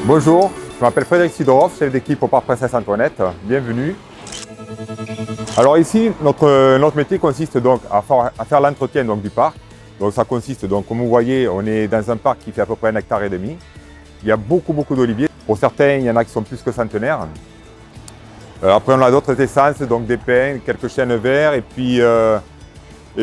Bonjour, je m'appelle Frédéric Sidorov, chef d'équipe au Parc Princesse Antoinette. Bienvenue. Alors ici, notre métier consiste donc à faire l'entretien du parc. Donc ça consiste, donc, comme vous voyez, on est dans un parc qui fait à peu près 1,5 hectare. Il y a beaucoup d'oliviers. Pour certains, il y en a qui sont plus que centenaires. Après, on a d'autres essences, donc des pins, quelques chênes verts et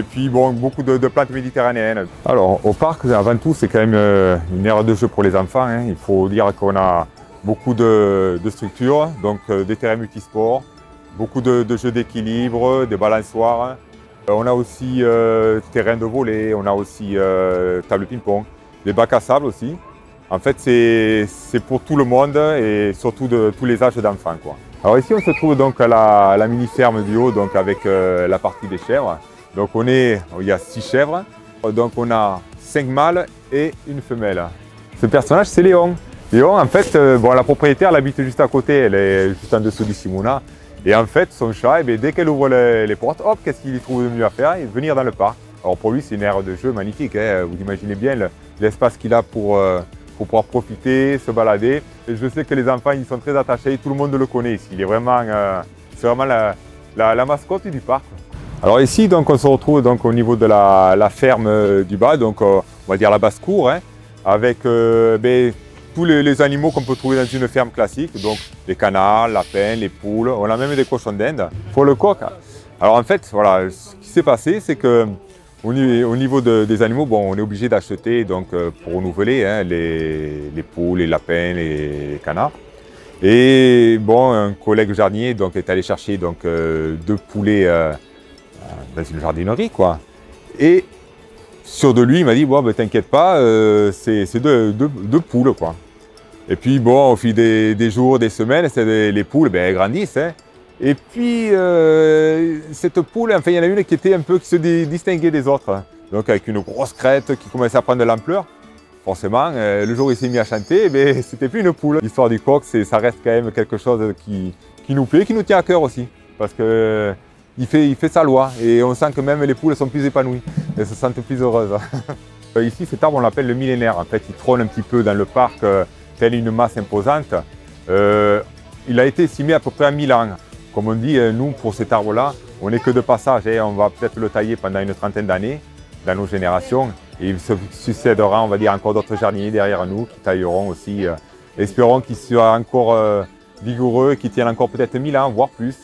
puis bon, beaucoup de plantes méditerranéennes. Alors au parc, avant tout, c'est quand même une aire de jeu pour les enfants, hein. Il faut dire qu'on a beaucoup de structures, donc des terrains multisports, beaucoup de jeux d'équilibre, des balançoires. On a aussi terrain de volley, on a aussi table ping-pong, des bacs à sable aussi. En fait, c'est pour tout le monde et surtout de tous les âges d'enfants, quoi. Alors ici, on se trouve donc à la mini-ferme du haut, donc avec la partie des chèvres. Donc il y a 6 chèvres, donc on a 5 mâles et une femelle. Ce personnage, c'est Léon. Léon, en fait, la propriétaire, elle habite juste à côté, elle est juste en dessous du Simona. Et en fait, son chat, dès qu'elle ouvre les portes, hop, qu'est-ce qu'il trouve de mieux à faire? Il venir dans le parc. Alors pour lui, c'est une aire de jeu magnifique, hein. Vous imaginez bien l'espace qu'il a pour pouvoir profiter, se balader. Et je sais que les enfants, ils sont très attachés, tout le monde le connaît ici. C'est vraiment la mascotte du parc. Alors ici, donc, on se retrouve donc, au niveau de la ferme du bas, donc on va dire la basse-cour, hein, avec tous les animaux qu'on peut trouver dans une ferme classique, donc les canards, lapins, les poules, on a même des cochons d'Inde. Pour le coq, alors en fait, voilà, ce qui s'est passé, c'est que au niveau des animaux, bon, on est obligé d'acheter donc pour renouveler, hein, les poules, les lapins, les canards. Et bon, un collègue jardinier donc, est allé chercher donc, 2 poulets dans une jardinerie, quoi. Et sûr de lui, il m'a dit, bon, ben, t'inquiète pas, c'est deux poules, quoi. Et puis, bon, au fil des jours, des semaines, les poules, ben, elles grandissent, hein. Et puis, cette poule, enfin, il y en a une qui se distinguait des autres. Donc, avec une grosse crête qui commençait à prendre de l'ampleur. Forcément, le jour où il s'est mis à chanter, ben, c'était plus une poule. L'histoire du coq, ça reste quand même quelque chose qui nous plaît, qui nous tient à cœur aussi. Parce que il fait sa loi et on sent que même les poules sont plus épanouies, elles se sentent plus heureuses. Ici, cet arbre, on l'appelle le millénaire. En fait, il trône un petit peu dans le parc, telle une masse imposante. Il a été estimé à peu près à 1000 ans. Comme on dit, nous, pour cet arbre-là, on n'est que de passage, hein. On va peut-être le tailler pendant une trentaine d'années dans nos générations. Et il se succédera, on va dire, encore d'autres jardiniers derrière nous qui tailleront aussi. Espérons qu'il soit encore vigoureux, qu'il tienne encore peut-être 1000 ans, voire plus.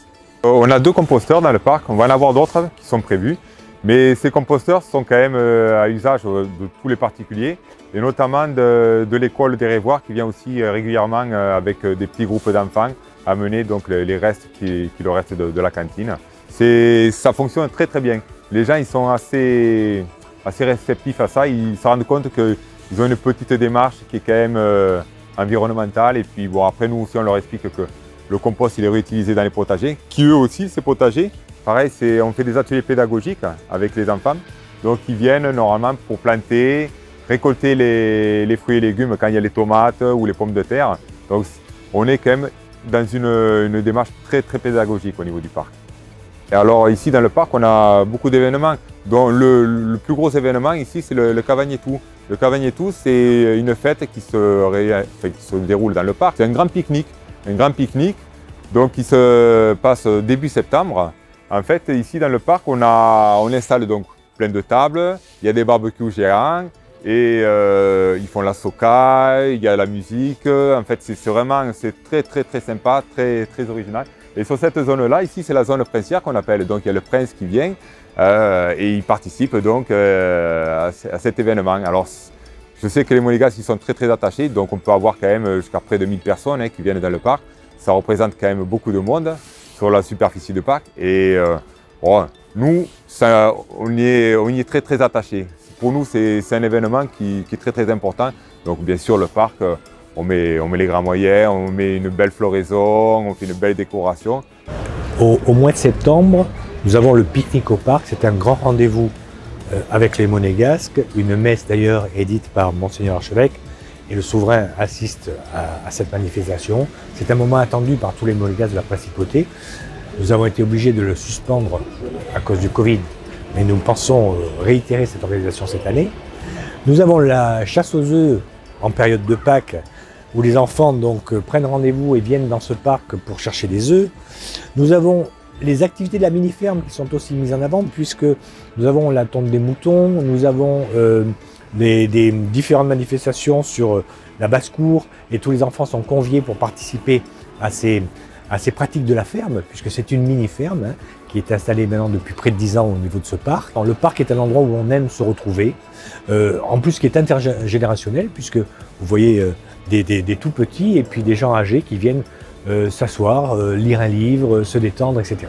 On a 2 composteurs dans le parc, on va en avoir d'autres qui sont prévus, mais ces composteurs sont quand même à usage de tous les particuliers, et notamment de l'école des Révoirs qui vient aussi régulièrement avec des petits groupes d'enfants amener donc les restes qui leur restent de la cantine. Ça fonctionne très bien. Les gens ils sont assez réceptifs à ça, ils se rendent compte qu'ils ont une petite démarche qui est quand même environnementale, et puis bon, après nous aussi on leur explique que le compost il est réutilisé dans les potagers, qui eux aussi, ces potagers, pareil, on fait des ateliers pédagogiques avec les enfants. Donc ils viennent normalement pour planter, récolter les fruits et légumes quand il y a les tomates ou les pommes de terre. Donc on est quand même dans une démarche très pédagogique au niveau du parc. Et alors ici dans le parc, on a beaucoup d'événements, dont le plus gros événement ici, c'est le Cavagnetou. Le Cavagnetou, c'est une fête qui se déroule dans le parc. C'est un grand pique-nique. Donc qui se passe début septembre. En fait, ici dans le parc, on installe donc plein de tables, il y a des barbecues géants et ils font la soca, il y a la musique. En fait, c'est très sympa, très original. Et sur cette zone-là, ici, c'est la zone princière qu'on appelle. Donc il y a le prince qui vient et il participe donc à cet événement. Alors, je sais que les Monégasques ils sont très attachés, donc on peut avoir quand même jusqu'à près de 1000 personnes qui viennent dans le parc. Ça représente quand même beaucoup de monde sur la superficie du parc. Et nous, on y est très attachés. Pour nous, c'est un événement qui est très important. Donc bien sûr, le parc, on met les grands moyens, on met une belle floraison, on fait une belle décoration. Au mois de septembre, nous avons le pique-nique au parc. C'est un grand rendez-vous avec les Monégasques, une messe d'ailleurs édite par Monseigneur Archevêque, et le souverain assiste à cette manifestation. C'est un moment attendu par tous les Monégasques de la principauté. Nous avons été obligés de le suspendre à cause du Covid, mais nous pensons réitérer cette organisation cette année. Nous avons la chasse aux œufs en période de Pâques où les enfants donc prennent rendez-vous et viennent dans ce parc pour chercher des œufs. Nous avons les activités de la mini-ferme qui sont aussi mises en avant, puisque nous avons la tonte des moutons, nous avons des différentes manifestations sur la basse-cour, et tous les enfants sont conviés pour participer à ces pratiques de la ferme, puisque c'est une mini-ferme hein, qui est installée maintenant depuis près de 10 ans au niveau de ce parc. Alors, le parc est un endroit où on aime se retrouver, en plus qui est intergénérationnel, puisque vous voyez des tout petits et puis des gens âgés qui viennent s'asseoir, lire un livre, se détendre, etc.